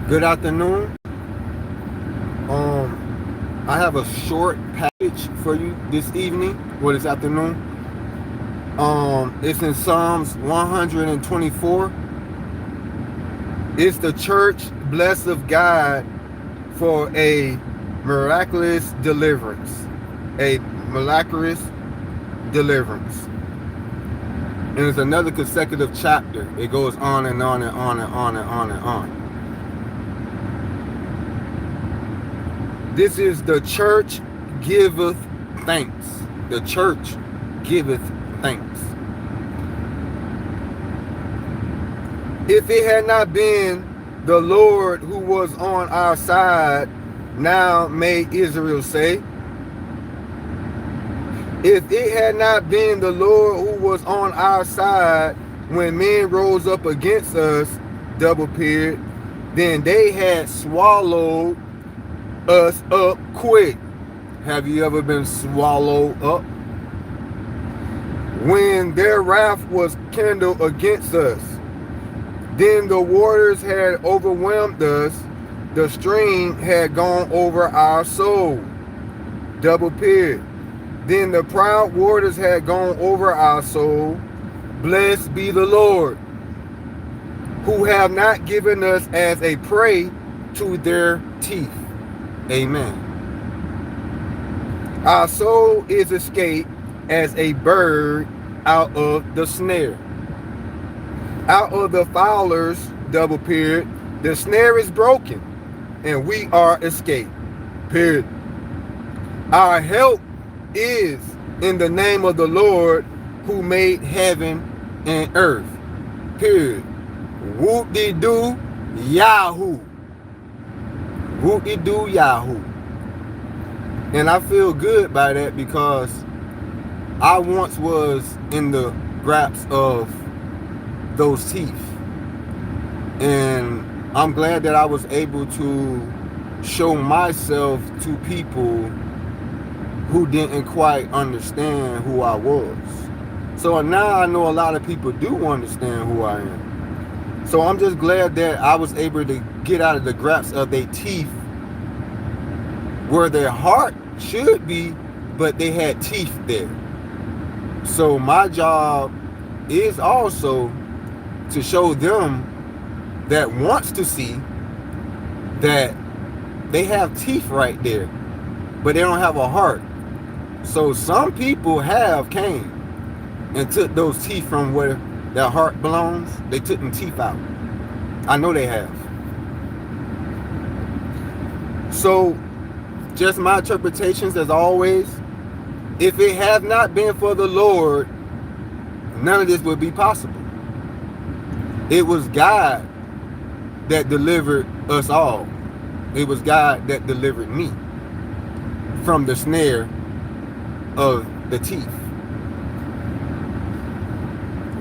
Good afternoon. I have a short package for you this evening or this afternoon. It's in Psalms 124. It's the church blessed of God for a miraculous deliverance. A miraculous deliverance. And it's another consecutive chapter. It goes on and on and on and on and on and on. This is the church giveth thanks. The church giveth thanks. If it had not been the Lord who was on our side, now may Israel say. If it had not been the Lord who was on our side when men rose up against us, double period, then they had swallowed us up quick. Have you ever been swallowed up? When their wrath was kindled against us, then the waters had overwhelmed us, the stream had gone over our soul. Double period. Then the proud waters had gone over our soul. Blessed be the Lord, who have not given us as a prey to their teeth. Amen. Our soul is escaped as a bird out of the snare. Out of the fowler's, double period, the snare is broken, and we are escaped. Period. Our help is in the name of the Lord who made heaven and earth. Period. Whoop-de-doo, Yahoo. Whoop-de-doo, Yahoo. And I feel good by that because I once was in the grasp of those teeth. And I'm glad that I was able to show myself to people who didn't quite understand who I was. So now I know a lot of people do understand who I am. So I'm just glad that I was able to get out of the grasp of their teeth where their heart should be, but they had teeth there. So my job is also to show them that wants to see that they have teeth right there, but they don't have a heart. So some people have came and took those teeth from where their heart belongs. They took them teeth out. I know they have. So just my interpretations as always. If it had not been for the Lord, none of this would be possible. It was God that delivered us all. It was God that delivered me from the snare of the teeth.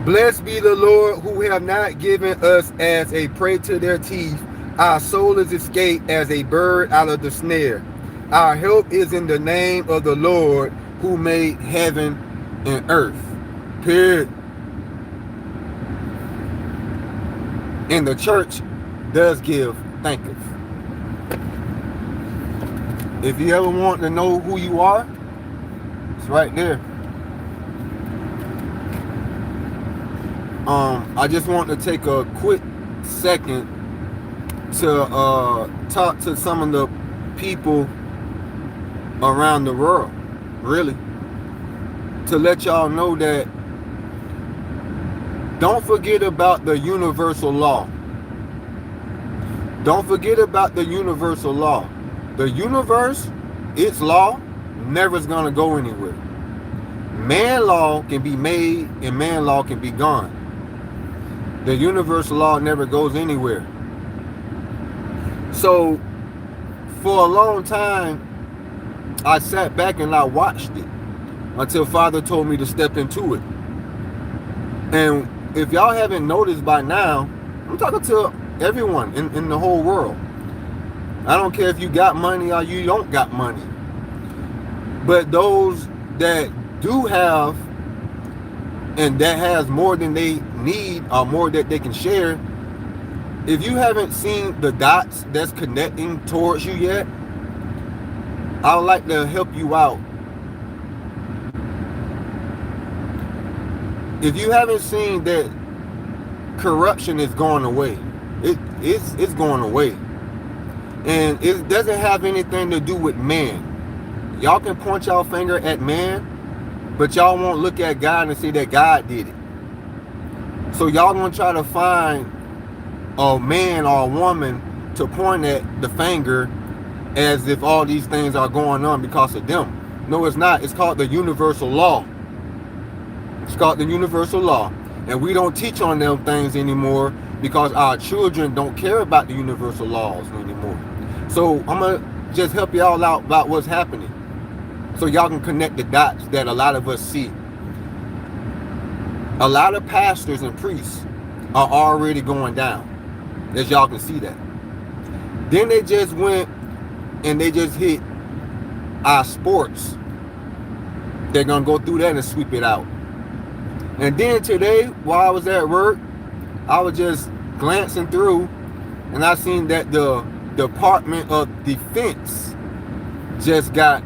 Blessed be the Lord who have not given us as a prey to their teeth. Our soul is escaped as a bird out of the snare. Our help is in the name of the Lord who made heaven and earth. Period. And the church does give thanketh. If you ever want to know who you are, it's right there. I just want to take a quick second to talk to some of the people around the world, really, to let y'all know that don't forget about the universal law. Don't forget about the universal law. The universe, its law, never is going to go anywhere. Man law can be made and man law can be gone. The universal law never goes anywhere. So for a long time, I sat back and I watched it until Father told me to step into it. And if y'all haven't noticed by now, I'm talking to everyone in the whole world. I don't care if you got money or you don't got money. But those that do have and that has more than they need or more that they can share, if you haven't seen the dots that's connecting towards you yet, I would like to help you out. If you haven't seen that corruption is going away, it's going away. And it doesn't have anything to do with man. Y'all can point y'all finger at man, but y'all won't look at God and say that God did it. So y'all gonna try to find a man or a woman to point at the finger as if all these things are going on because of them. No, it's not. It's called the universal law. It's called the universal law. And we don't teach on them things anymore because our children don't care about the universal laws anymore. So I'm going to just help y'all out about what's happening so y'all can connect the dots that a lot of us see. A lot of pastors and priests are already going down, as y'all can see that. Then they just went and they just hit our sports. They're going to go through that and sweep it out. And then today, while I was at work, I was just glancing through and I seen that the Department of Defense just got,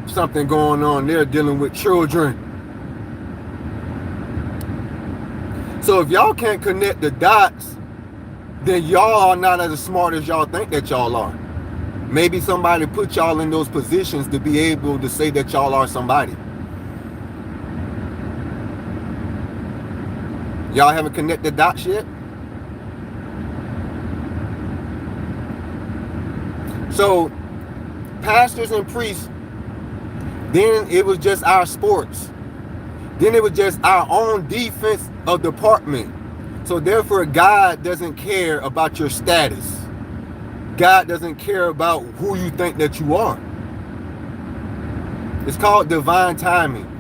something going on there dealing with children. So if y'all can't connect the dots, then y'all are not as smart as y'all think that y'all are. Maybe somebody put y'all in those positions to be able to say that y'all are somebody. Y'all haven't connected the dots yet? So, pastors and priests, then it was just our sports. Then it was just our own defense of department. So therefore, God doesn't care about your status. God doesn't care about who you think that you are. It's called divine timing.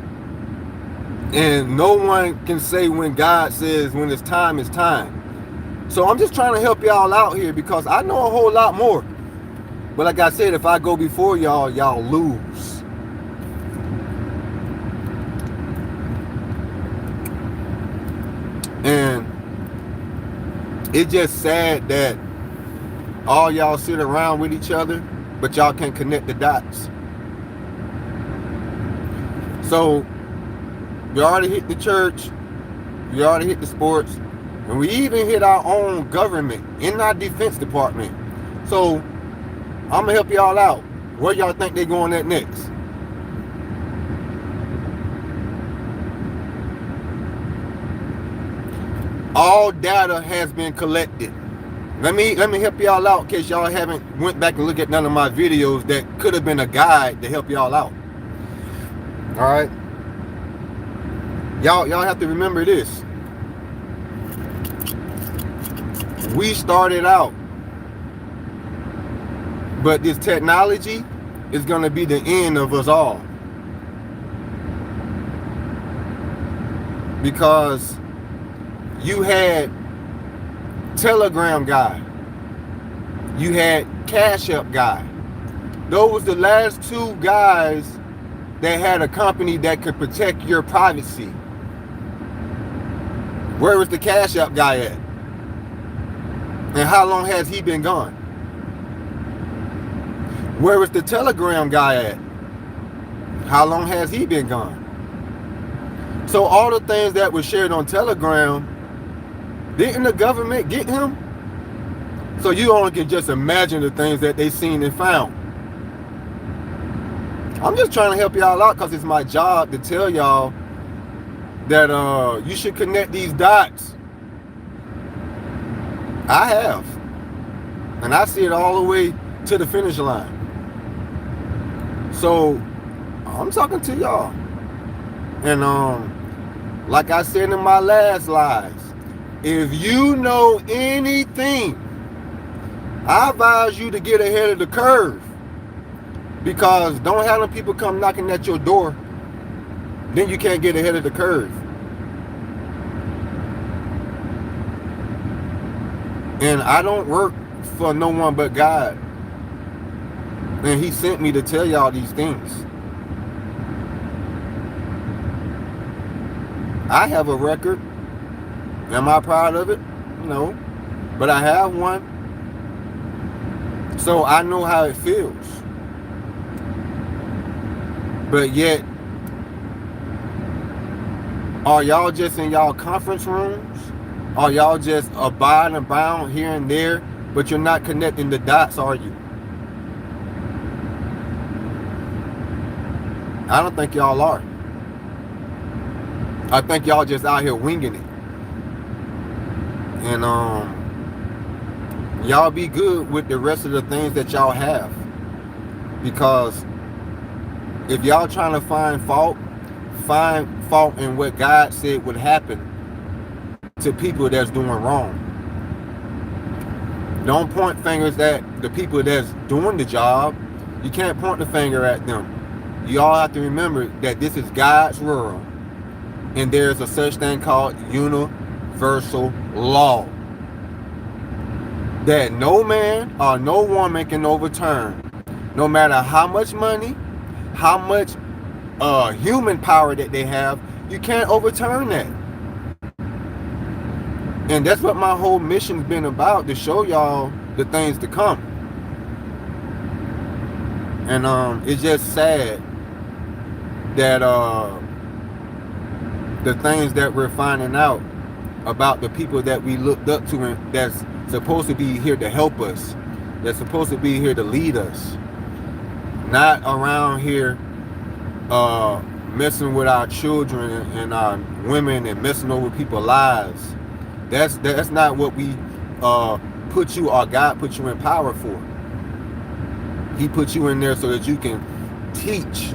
And no one can say when God says when it's time, it's time. So I'm just trying to help y'all out here because I know a whole lot more. But like I said, if I go before y'all, y'all lose. And it's just sad that all y'all sit around with each other, but y'all can't connect the dots. So we already hit the church, we already hit the sports, and we even hit our own government in our defense department. So I'm gonna help y'all out. Where y'all think they're going at next? All data has been collected. Let me help y'all out in case y'all haven't went back and looked at none of my videos that could have been a guide to help y'all out. All right. Y'all have to remember this. We started out, but this technology is going to be the end of us all. Because you had Telegram guy, you had Cash App guy. Those was the last two guys that had a company that could protect your privacy. Where was the Cash App guy at? And how long has he been gone? Where was the Telegram guy at? How long has he been gone? So all the things that were shared on Telegram, didn't the government get him? So you only can just imagine the things that they seen and found. I'm just trying to help y'all out because it's my job to tell y'all that you should connect these dots. I have. And I see it all the way to the finish line. So I'm talking to y'all. And like I said in my last lives, if you know anything, I advise you to get ahead of the curve. Because don't have them people come knocking at your door. Then you can't get ahead of the curve. And I don't work for no one but God. And he sent me to tell y'all these things. I have a record. Am I proud of it? No. but I have one, so I know how it feels. But yet, are y'all just in y'all conference rooms? Are y'all just abiding bound here and there, but you're not connecting the dots, are you? I don't think y'all are. I think y'all just out here winging it. And y'all be good with the rest of the things that y'all have. Because if y'all trying to find fault in what God said would happen to people that's doing wrong. Don't point fingers at the people that's doing the job. You can't point the finger at them. You all have to remember that this is God's world, and there's a such thing called universal law that no man or no woman can overturn. No matter how much money, how much human power that they have, you can't overturn that. And that's what my whole mission's been about, to show y'all the things to come. And it's just sad that the things that we're finding out about the people that we looked up to and that's supposed to be here to help us, that's supposed to be here to lead us, not around here messing with our children and our women and messing over people's lives. That's not what we put you, or God put you in power for. He put you in there so that you can teach,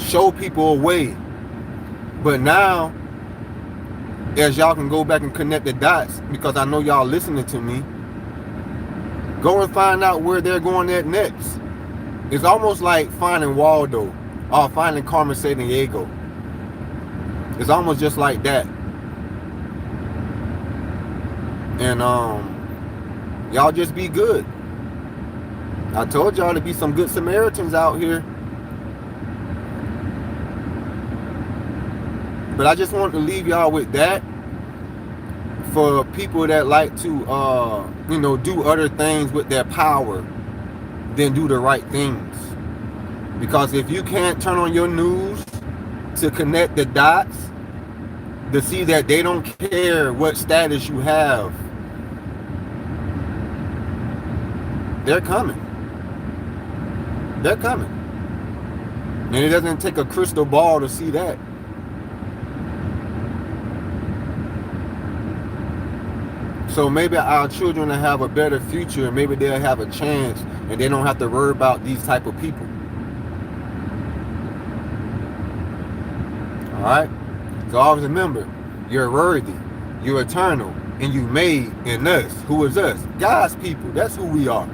show people a way. But now, as y'all can go back and connect the dots, because I know y'all listening to me, go and find out where they're going at next. It's almost like finding Waldo or finding Carmen Sandiego. It's almost just like that. And y'all just be good. I told y'all to be some good Samaritans out here. But I just want to leave y'all with that. For people that like to do other things with their power, then do the right things. Because if you can't turn on your news to connect the dots, to see that they don't care what status you have, they're coming. They're coming. And it doesn't take a crystal ball to see that. So maybe our children will have a better future, and maybe they'll have a chance, and they don't have to worry about these type of people. Alright? So always remember, you're worthy, you're eternal, and you made in us. Who is us? God's people. That's who we are.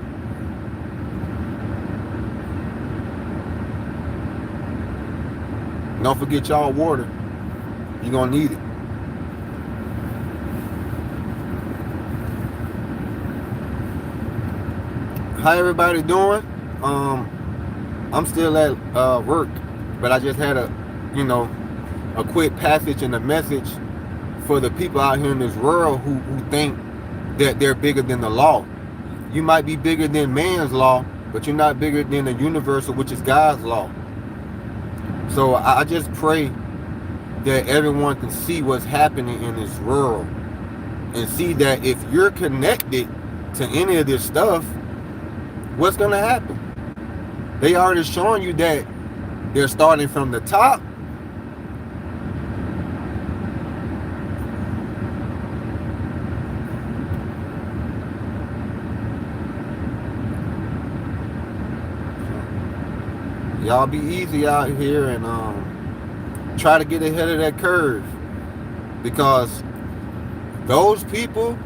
Don't forget y'all water. You're going to need it. How everybody doing? I'm still at work, but I just had a quick passage and a message for the people out here in this world who think that they're bigger than the law. You might be bigger than man's law, but you're not bigger than the universal, which is God's law. So I just pray that everyone can see what's happening in this world and see that if you're connected to any of this stuff, what's going to happen? They already showing you that they're starting from the top. Y'all be easy out here and try to get ahead of that curve, because those people,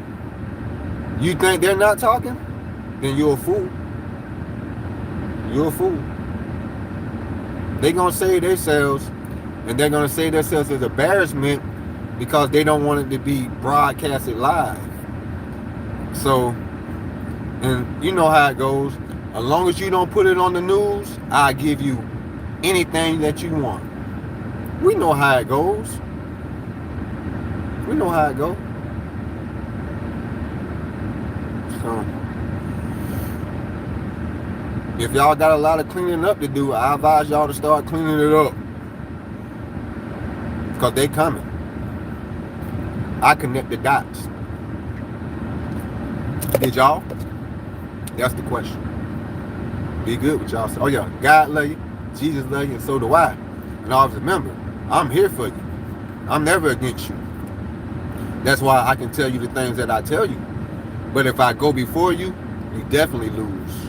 you think they're not talking, then you're a fool. You're a fool. They're going to save themselves, and they're going to save themselves as embarrassment because they don't want it to be broadcasted live. So, and you know how it goes. As long as you don't put it on the news, I'll give you anything that you want. We know how it goes. We know how it goes. come. If y'all got a lot of cleaning up to do, I advise y'all to start cleaning it up. Because they coming. I connect the dots. Did y'all? That's the question. Be good with y'all. Oh yeah, God love you, Jesus love you, and so do I. And always remember, I'm here for you. I'm never against you. That's why I can tell you the things that I tell you. But if I go before you, you definitely lose.